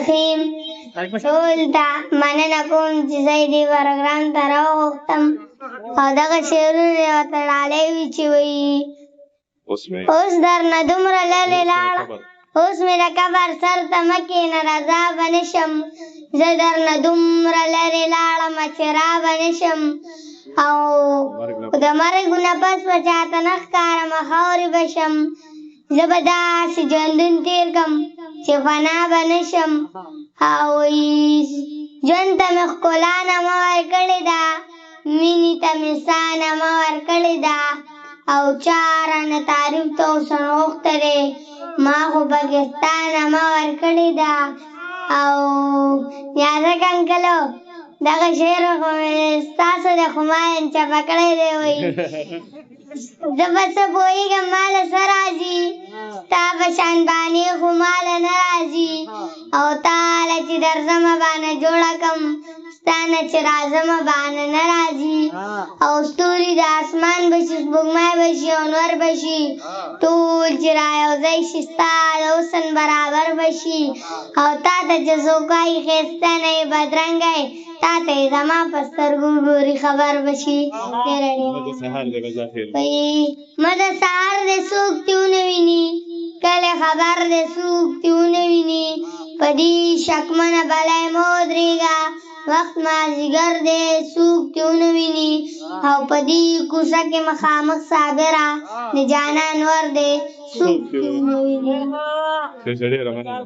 الرحيم قلت مننه کوم چې زیدي ورګرام ته راوغوښتم او دغه شعرونه ورته ډالۍ وي چې وایي اوس درنه دومره لرې لاړه اوس مې د قبر سر ته مه کښېنه رضا به نه شم زه درنه دومره لرې لاړم چې را به نه شم او د مرګ نه پس به چاته نه ښکارمه خاورې به شم زه به داسې ژوندون تېر کړم چې فنا به نه شم او ژوند ته مې ښکلا نامه ورکړې ده مینې ته مې سا نامه ورکړې ده او چا رانه تعریف ته اوس نغوښته دی ما خو پکې ستا نامه ورکړې ده او نیازک انکلو دغه شعر خو مې ستاسو دی خو ما یې چپه کړی دی وایي زه به څه پوهېږم ماله څه راځي ستا په شان بانې خو ماله نه راځي او تاله چې درځمه بانه جوړه کړم ستا نه چې راځمه بانه نه راځي او ستوري د اسمان به شي سپوږمۍ به شي او نور به شي ټول چې رایوځی شي ستا د حسن برابر به شي او تا ته چې څوک وایي ښایسته نه یې بدرنګه یې تا ته یې زما په سترګو ګوري خبر به شي مه د سهار د څوک دې ونه ویني کله خبر د څوک دې ونه ویني په دې شکمنه بلی مه ودرېږه وخت مازدیګر دی څوک دې ونه ویني او په دې کوڅه کې مخامخ صابره د جانان ور دی څوک دې ونه ویني ډېره مننه